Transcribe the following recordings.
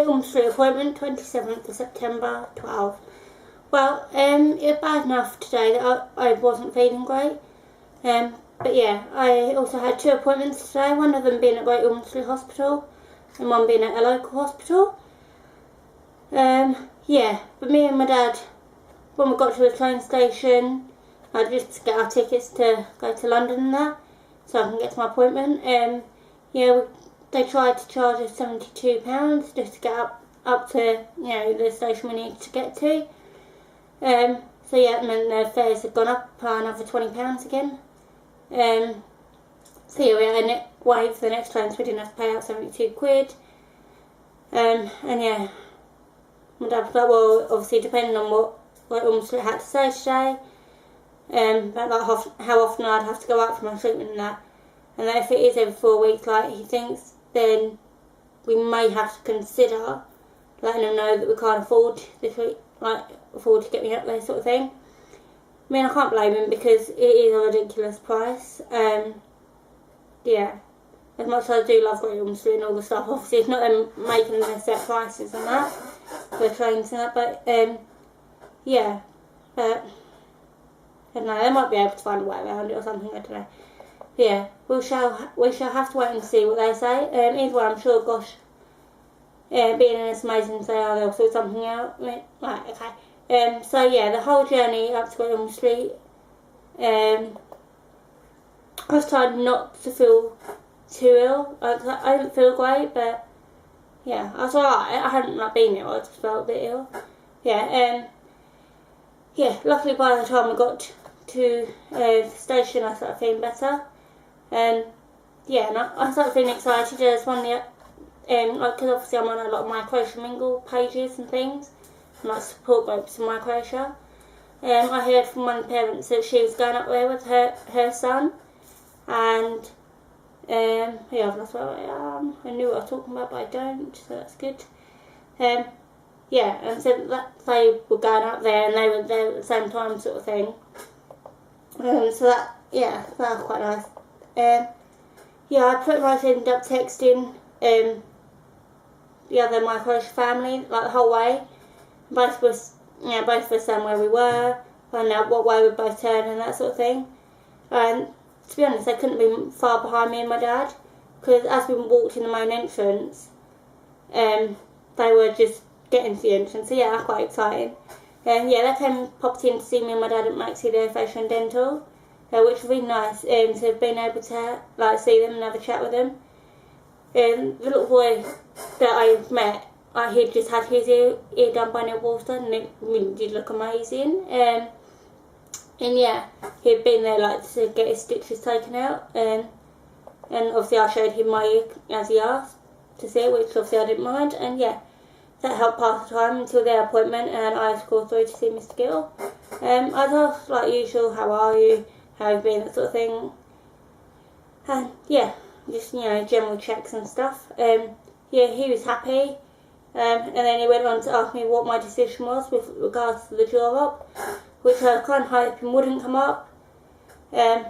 Great Ormond Street appointment, 27th of September, 12. Well, it was bad enough today that I wasn't feeling great. But yeah, I also had 2 appointments today, one of them being at Great Ormond Street Hospital and one being at a local hospital. Yeah, but me and my dad, when we got to the train station, I just get our tickets to go to London and that, so I can get to my appointment. Yeah, they tried to charge us £72 just to get up to, the station we needed to get to. So yeah, and then the fares had gone up by another £20 again. So yeah, we had to wait for the next train, so we didn't have to pay out 72 quid. And yeah, my dad was like, well, obviously depending on what Ormond Street had to say today, about like how often I'd have to go out for my treatment and that. And then if it is every 4 weeks, like he thinks, then we may have to consider letting him know that we can't afford to get me up there, sort of thing. I mean, I can't blame him because it is a ridiculous price. Yeah, as much as I do love Great Ormond Street and all the stuff, obviously it's not them making their set prices and that for trains and that, but yeah, but I don't know, they might be able to find a way around it or something, I don't know. But yeah, we shall have to wait and see what they say. Either way, I'm sure, gosh, being as amazing as they are, they'll sort something out. Right, okay. So yeah, the whole journey up to Great Ormond Street, I was trying not to feel too ill. I didn't feel great, but yeah, I was alright. I hadn't been ill, I just felt a bit ill. Yeah, yeah, luckily by the time we got to the station I started feeling better. Yeah, and I started feeling excited. There's one because obviously I'm on a lot of microcia mingle pages and things, and like support groups in microcia. I heard from one of the parents that she was going up there with her son, and yeah, that's what I knew what I was talking about, but I don't, so that's good. Yeah, and so that they were going up there and they were there at the same time, sort of thing. So that, yeah, that was quite nice. Yeah, I pretty much ended up texting the other microcia family like the whole way. Both of us saying where we were, finding out what way we both turned and that sort of thing. And to be honest, they couldn't be far behind me and my dad, because as we walked in the main entrance, they were just getting to the entrance. So yeah, that's quite exciting. And yeah, they popped in to see me and my dad at Maxi their facial and dental, which was really nice to have been able to see them and have a chat with them. The little boy that I met, he'd just had his ear done by Neil Water, and it really did look amazing. And yeah, he'd been there to get his stitches taken out, and obviously I showed him my ear as he asked to see it, which obviously I didn't mind, and yeah, that helped pass the time until their appointment, and I was called through to see Mr. Gill. I was asked like usual, how are you, how have you been, that sort of thing, and yeah, just general checks and stuff. Yeah, he was happy. And then he went on to ask me what my decision was with regards to the jaw up, which I was kind of hoping wouldn't come up, as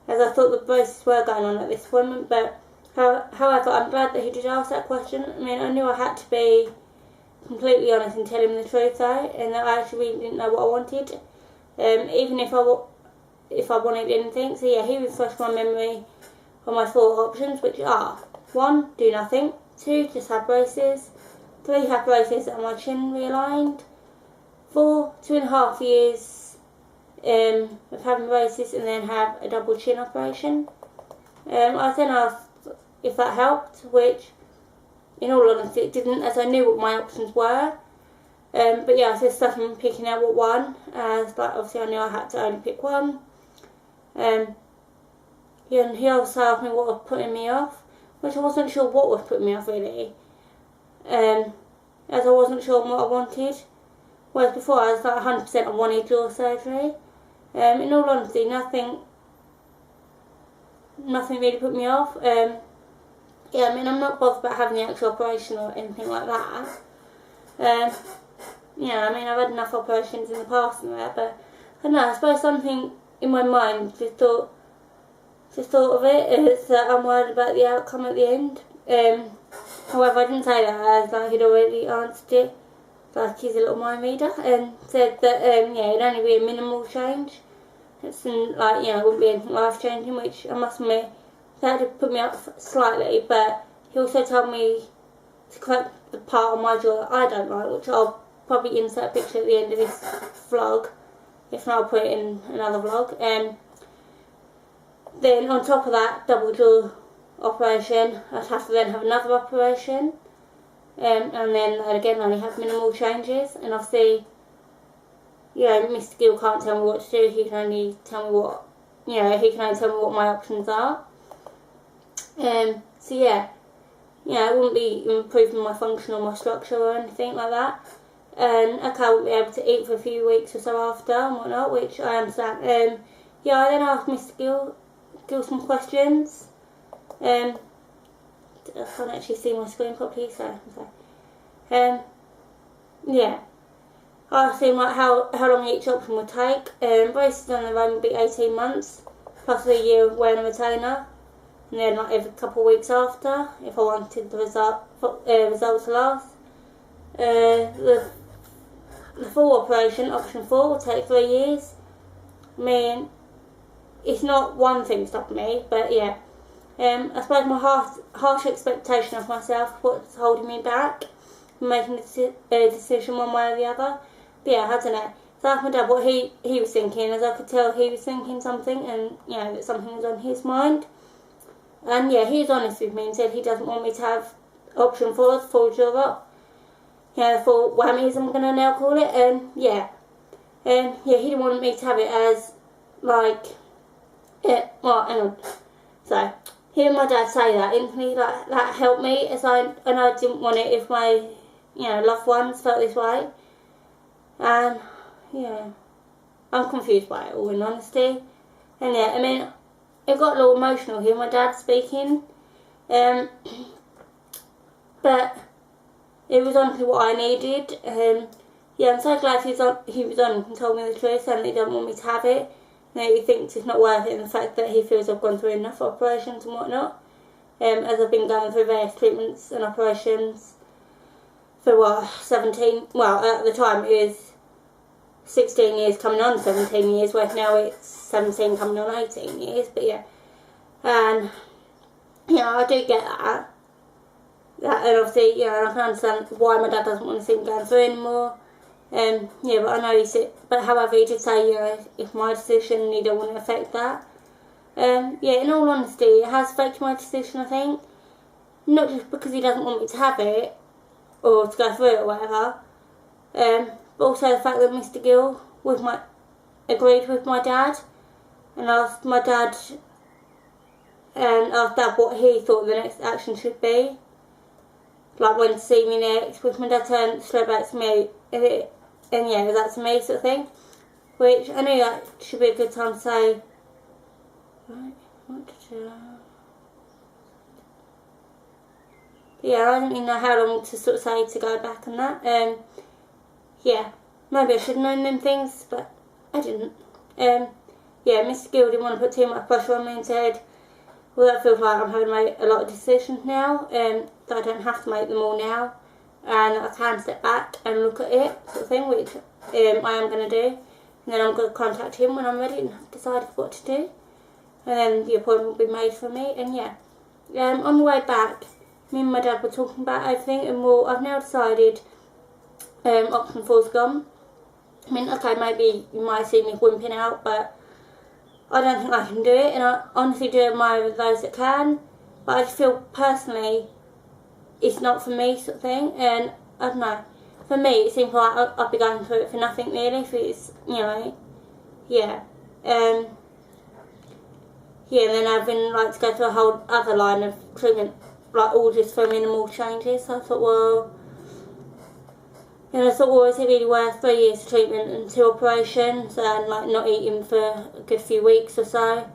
I thought the braces were going on at this appointment. But however, I'm glad that he did ask that question. I mean, I knew I had to be completely honest and tell him the truth though, and that I actually really didn't know what I wanted, even if I wanted anything. So yeah, he refreshed my memory on my 4 options, which are 1, do nothing, 2, just have braces, 3, have braces and my chin realigned, 4, 2.5 years of having braces and then have a double chin operation. I then asked if that helped, which in all honesty it didn't, as I knew what my options were. But yeah, I just started picking out what one, as obviously I knew I had to only pick one. Yeah, and he also asked me what was putting me off, which I wasn't sure what was putting me off really, as I wasn't sure what I wanted, whereas before I was 100% I wanted jaw surgery. In all honesty, nothing really put me off. Yeah, I mean, I'm not bothered about having the actual operation or anything like that. Yeah, I mean, I've had enough operations in the past and that, but I don't know, I suppose something in my mind just thought of it, is that I'm worried about the outcome at the end. However, I didn't say that as like he'd already answered it, like he's a little mind reader, and said that yeah, it'd only be a minimal change. It's like, you know, it wouldn't be anything life changing, which I must admit that did put me up slightly. But he also told me to correct the part on my jaw that I don't like, which I'll probably insert a picture at the end of this vlog. If not, I'll put it in another vlog. Then on top of that double jaw operation, I'd have to then have another operation, and then I'd again only have minimal changes. And obviously, you know, Mr. Gill can't tell me what to do. He can only tell me what, you know, he can only tell me what my options are. So yeah, it wouldn't be improving my function or my structure or anything like that. And okay, I wouldn't be able to eat for a few weeks or so after and whatnot, which I understand. Yeah, I then asked Mr. Gill some questions. I can't actually see my screen properly, so yeah. I asked him like how long each option would take. Braces on their own would be 18 months, plus a year of wearing a retainer, and then like every couple of weeks after, if I wanted the results to last. The full operation, option 4, will take 3 years. I mean, it's not one thing stopping me, but yeah. I suppose my harsh expectation of myself what's holding me back from making a decision one way or the other. But yeah, I don't know. So I asked my dad what he was thinking, as I could tell he was thinking something, and you know that something was on his mind. And yeah, he was honest with me and said he doesn't want me to have option 4, the full jaw up. The full whammies, I'm gonna now call it. Yeah, he didn't want me to have it as like well, hang on. So hearing my dad say that instantly, like that helped me, as I didn't want it if my loved ones felt this way. And yeah, I'm confused by it all in honesty. And yeah, I mean, it got a little emotional hearing my dad speaking. But it was honestly what I needed. Yeah, I'm so glad he was on and told me the truth, and he doesn't want me to have it. You know, he thinks it's not worth it, and the fact that he feels I've gone through enough operations and whatnot. As I've been going through various treatments and operations for 17, well at the time it was 16 years coming on 17 years, whereas now it's 17 coming on 18 years, but yeah. And, I do get that. And obviously, I can understand why my dad doesn't want to see me going through anymore. Yeah, but I know but however, he did say, if my decision, he don't want to affect that. Yeah, in all honesty, it has affected my decision, I think. Not just because he doesn't want me to have it, or to go through it or whatever, but also the fact that Mr. Gill agreed with my dad, and asked Dad what he thought the next action should be. Like when to see me next, which my dad turned straight back to me, and yeah, that's me sort of thing. Which I knew that should be a good time to say. Right, what did yeah, I don't even know how long to sort of say to go back on that. Yeah, maybe I should have known them things, but I didn't. Yeah, Mr. Gill didn't want to put too much pressure on me and said, well, that feels like I'm having to make a lot of decisions now, that I don't have to make them all now, and I can step back and look at it, sort of thing, which I am going to do. And then I'm going to contact him when I'm ready and have decided what to do. And then the appointment will be made for me, and yeah. On the way back, me and my dad were talking about everything, and I've now decided option 4's gone. I mean, okay, maybe you might see me wimping out, but I don't think I can do it, and I honestly do admire those that can, but I just feel personally it's not for me, sort of thing. And I don't know, for me it seems like I'd be going through it for nothing really, if it's, yeah. Yeah, and then I've been like to go through a whole other line of treatment, like all just for minimal changes. So I thought, well, is it really worth 3 years of treatment and 2 operations, and like not eating for a good few weeks or so?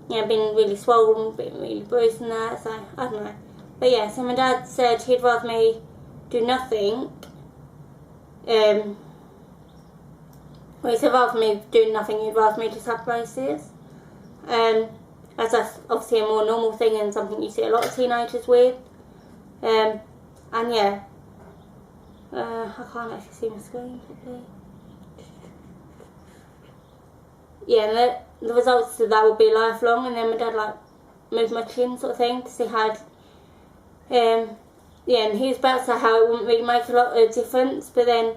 Been really swollen, been really bruised and that, so I don't know. But yeah, so my dad said he'd rather me do nothing. Well, he said rather me do nothing, he'd rather me just have braces. As that's obviously a more normal thing and something you see a lot of teenagers with. And yeah, I can't actually see my screen properly. Yeah, and the results of that would be lifelong, and then my dad like moved my chin sort of thing to see how. Yeah, and he was about to say how it wouldn't really make a lot of difference, but then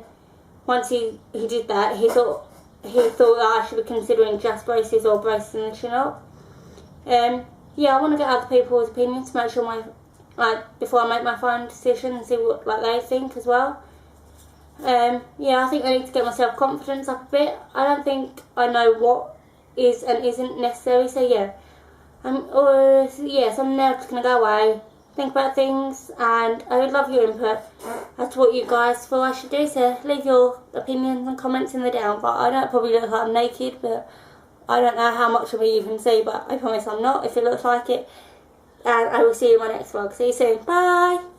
once he did that, he thought that I should be considering just braces or braces and the chin up. Yeah, I want to get other people's opinions to make sure before I make my final decision and see what they think as well. Yeah, I think I need to get my self-confidence up a bit. I don't think I know what is and isn't necessary, so yeah. So I'm now just going to go away, think about things, and I would love your input as to what you guys feel I should do, so leave your opinions and comments in the down bar. I know it probably looks like I'm naked, but I don't know how much of me you can see, but I promise I'm not if it looks like it. And I will see you in my next vlog. See you soon. Bye!